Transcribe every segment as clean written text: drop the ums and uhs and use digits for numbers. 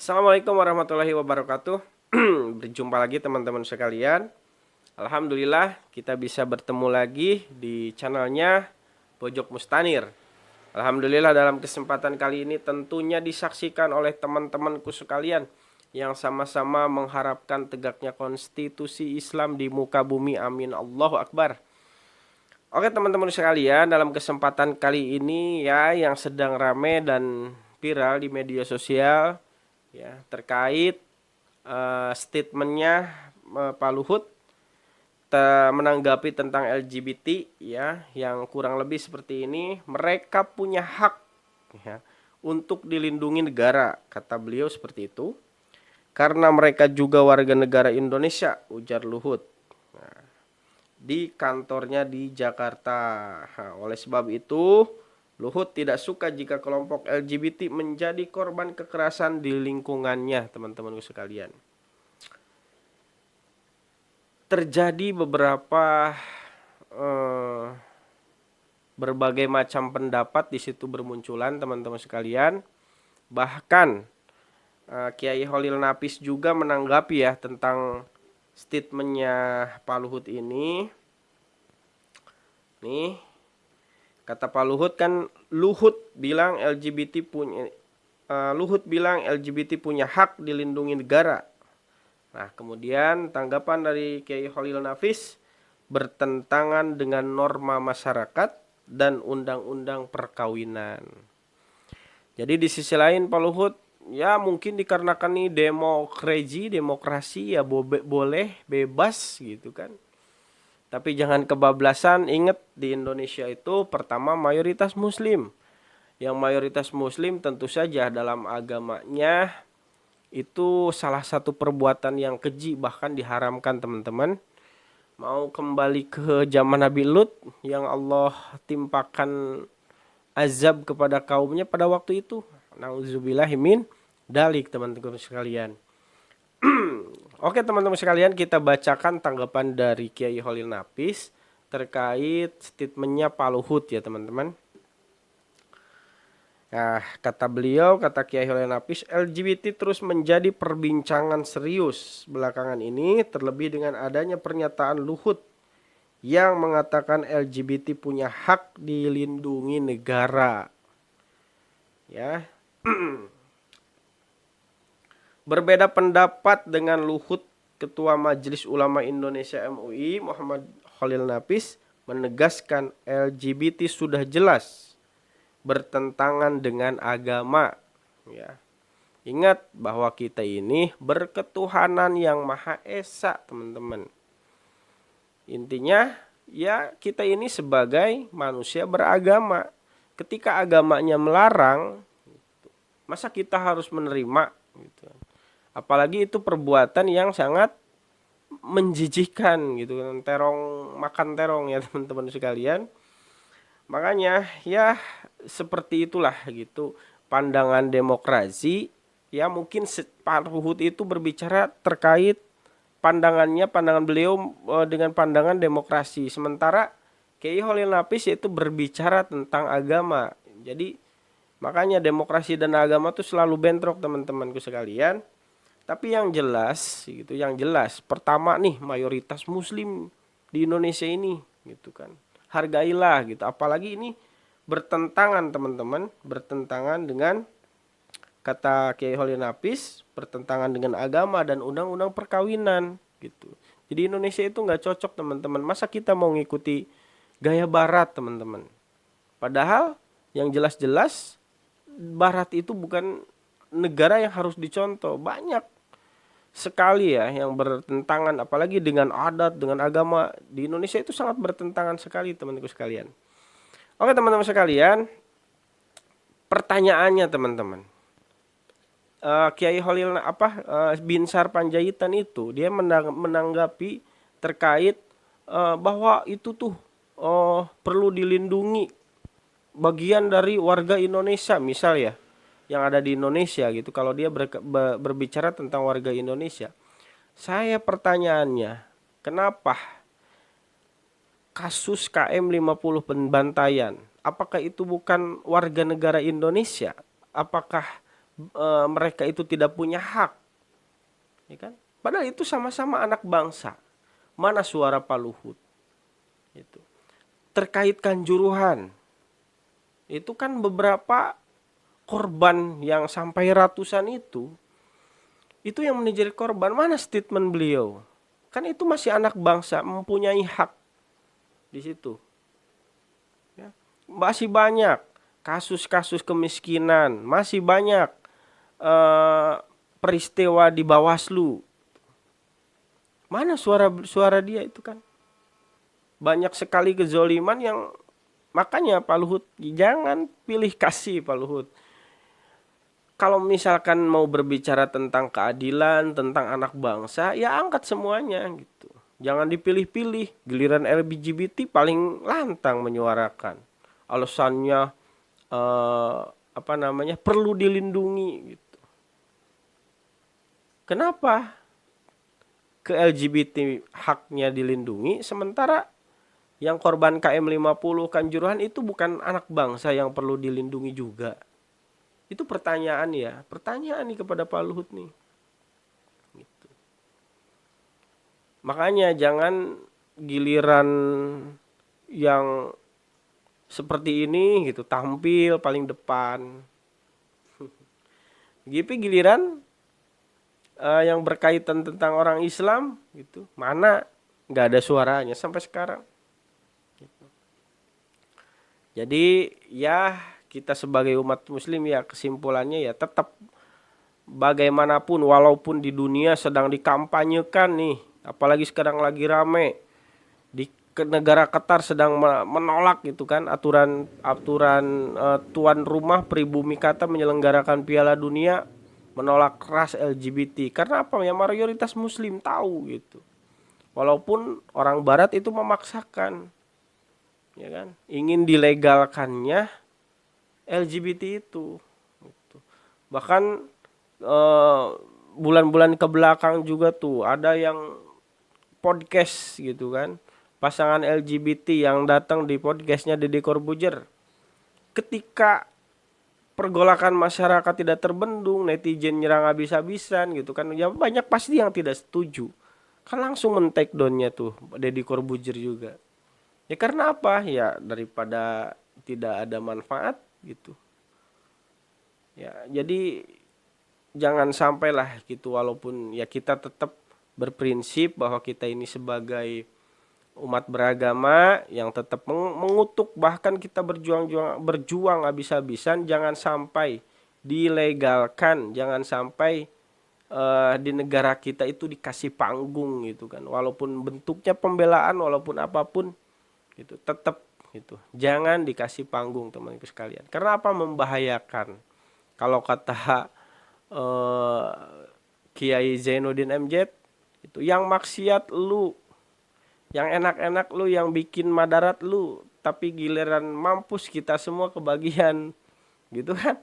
Assalamualaikum warahmatullahi wabarakatuh. Berjumpa lagi teman-teman sekalian. Alhamdulillah kita bisa bertemu lagi di channelnya Pojok Mustanir. Alhamdulillah dalam kesempatan kali ini tentunya disaksikan oleh teman-temanku sekalian yang sama-sama mengharapkan tegaknya konstitusi Islam di muka bumi. Amin. Allahu Akbar. Oke teman-teman sekalian, dalam kesempatan kali ini ya yang sedang rame dan viral di media sosial ya terkait statementnya Pak Luhut menanggapi tentang LGBT ya, yang kurang lebih seperti ini. Mereka punya hak ya untuk dilindungi negara, kata beliau seperti itu, karena mereka juga warga negara Indonesia, ujar Luhut di kantornya di Jakarta. Nah, oleh sebab itu, Luhut tidak suka jika kelompok LGBT menjadi korban kekerasan di lingkungannya, teman-teman sekalian. Terjadi beberapa berbagai macam pendapat di situ bermunculan, teman-teman sekalian. Bahkan Kiai Holil Nafis juga menanggapi ya tentang statementnya Pak Luhut ini. Nih, kata Pak Luhut kan, Luhut bilang LGBT punya hak dilindungi negara. Nah, kemudian tanggapan dari Kiai Holil Nafis bertentangan dengan norma masyarakat dan undang-undang perkawinan. Jadi di sisi lain Pak Luhut ya mungkin dikarenakan nih demokrasi ya boleh bebas gitu kan. Tapi jangan kebablasan, ingat di Indonesia itu pertama mayoritas muslim. Yang mayoritas muslim tentu saja dalam agamanya itu salah satu perbuatan yang keji, bahkan diharamkan, teman-teman. Mau kembali ke zaman Nabi Lut yang Allah timpakan azab kepada kaumnya pada waktu itu. Nauzubillahimin dalik, teman-teman sekalian. Oke teman-teman sekalian, kita bacakan tanggapan dari Kiai Holil Nafis terkait statementnya Pak Luhut ya teman-teman. Nah, kata beliau, kata Kiai Holil Nafis, LGBT terus menjadi perbincangan serius belakangan ini, terlebih dengan adanya pernyataan Luhut yang mengatakan LGBT punya hak dilindungi negara. Ya. Berbeda pendapat dengan Luhut, Ketua Majelis Ulama Indonesia MUI Muhammad Holil Nafis menegaskan LGBT sudah jelas bertentangan dengan agama. Ya. Ingat bahwa kita ini berketuhanan yang Maha Esa, teman-teman. Intinya ya kita ini sebagai manusia beragama. Ketika agamanya melarang, masa kita harus menerima gitu. Apalagi itu perbuatan yang sangat menjijikkan gitu kan, makan terong ya teman-teman sekalian. Makanya ya seperti itulah gitu pandangan demokrasi. Ya mungkin Pak Luhut itu berbicara terkait pandangan beliau dengan pandangan demokrasi. Sementara Kiai Holil Nafis itu berbicara tentang agama. Jadi makanya demokrasi dan agama itu selalu bentrok, teman-temanku sekalian. Tapi yang jelas gitu, yang jelas pertama nih mayoritas muslim di Indonesia ini gitu kan. Hargailah gitu. Apalagi ini bertentangan, teman-teman, bertentangan dengan kata Kiai Holil Nafis, bertentangan dengan agama dan undang-undang perkawinan gitu. Jadi Indonesia itu nggak cocok, teman-teman. Masa kita mau ngikuti gaya barat, teman-teman? Padahal yang jelas-jelas barat itu bukan negara yang harus dicontoh. Banyak sekali ya yang bertentangan, apalagi dengan adat, dengan agama. Di Indonesia itu sangat bertentangan sekali, teman-teman sekalian. Oke teman-teman sekalian, pertanyaannya teman-teman, Kiai Holil Binsar Panjaitan itu dia menanggapi terkait bahwa itu tuh perlu dilindungi bagian dari warga Indonesia, misal ya yang ada di Indonesia gitu. Kalau dia berbicara tentang warga Indonesia, saya pertanyaannya, kenapa kasus KM 50 pembantaian, apakah itu bukan warga negara Indonesia? Apakah mereka itu tidak punya hak, ya kan? Padahal itu sama-sama anak bangsa. Mana suara Pak Luhut? Itu terkait Kanjuruhan, itu kan beberapa korban yang sampai ratusan itu yang menjadi korban. Mana statement beliau? Kan itu masih anak bangsa, mempunyai hak di situ. Ya. Masih banyak kasus-kasus kemiskinan, masih banyak peristiwa di Bawaslu. Mana suara dia itu kan? Banyak sekali kezoliman yang makanya Pak Luhut jangan pilih kasih Pak Luhut. Kalau misalkan mau berbicara tentang keadilan, tentang anak bangsa, ya angkat semuanya gitu. Jangan dipilih-pilih. Giliran LGBT paling lantang menyuarakan. Alasannya perlu dilindungi gitu. Kenapa ke LGBT haknya dilindungi, sementara yang korban KM50 Kanjuruhan itu bukan anak bangsa yang perlu dilindungi juga? Itu pertanyaan nih kepada Pak Luhut nih. Gitu. Makanya jangan giliran yang seperti ini gitu tampil paling depan. Tapi giliran yang berkaitan tentang orang Islam gitu, mana nggak ada suaranya sampai sekarang. Jadi ya kita sebagai umat muslim ya kesimpulannya ya tetap bagaimanapun walaupun di dunia sedang dikampanyekan nih, apalagi sekarang lagi rame di negara Qatar sedang menolak gitu kan aturan tuan rumah pribumi Qatar menyelenggarakan Piala Dunia, menolak keras LGBT. Karena apa? Ya mayoritas muslim tahu gitu. Walaupun orang barat itu memaksakan, ya kan, ingin dilegalkannya LGBT itu gitu. Bahkan bulan-bulan ke belakang juga tuh ada yang podcast gitu kan, pasangan LGBT yang datang di podcastnya Deddy Corbuzier. Ketika pergolakan masyarakat tidak terbendung, netizen nyerang habis-habisan gitu kan, ya banyak pasti yang tidak setuju, kan langsung men-take down-nya tuh Deddy Corbuzier juga. Ya karena apa? Ya daripada tidak ada manfaat gitu. Ya jadi jangan sampailah gitu, walaupun ya kita tetap berprinsip bahwa kita ini sebagai umat beragama yang tetap mengutuk, bahkan kita berjuang habis-habisan, jangan sampai dilegalkan, jangan sampai di negara kita itu dikasih panggung gitu kan, walaupun bentuknya pembelaan, walaupun apapun gitu, tetap gitu jangan dikasih panggung teman-teman sekalian. Karena apa? Membahayakan. Kalau kata Kiai Zainuddin MZ itu, yang maksiat lu, yang enak-enak lu, yang bikin madarat lu, tapi giliran mampus kita semua kebagian gitu kan.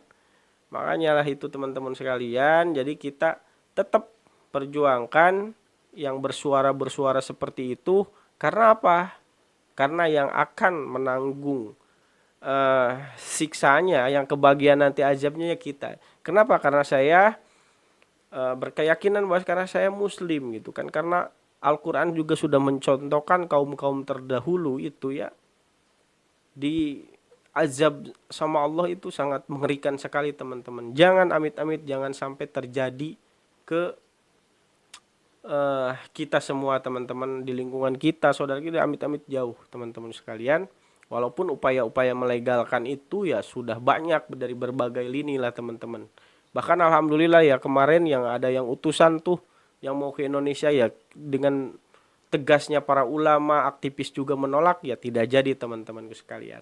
Makanya lah itu teman-teman sekalian, jadi kita tetap perjuangkan yang bersuara seperti itu. Karena apa? Karena yang akan menanggung siksanya, yang kebagian nanti azabnya ya kita. Kenapa? Karena saya berkeyakinan bahwa karena saya muslim gitu kan, karena Al-Quran juga sudah mencontohkan kaum-kaum terdahulu itu ya di azab sama Allah itu sangat mengerikan sekali teman-teman. Jangan amit-amit, jangan sampai terjadi ke kita semua teman-teman, di lingkungan kita, saudara kita, amit-amit jauh teman-teman sekalian. Walaupun upaya-upaya melegalkan itu ya sudah banyak dari berbagai lini lah teman-teman. Bahkan alhamdulillah ya kemarin yang ada yang utusan tuh yang mau ke Indonesia ya dengan tegasnya para ulama, aktivis juga menolak, ya tidak jadi teman-teman sekalian.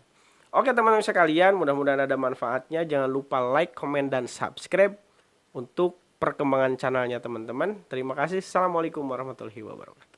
Oke teman-teman sekalian, mudah-mudahan ada manfaatnya. Jangan lupa like, komen, dan subscribe untuk perkembangan channelnya teman-teman. Terima kasih. Assalamualaikum warahmatullahi wabarakatuh.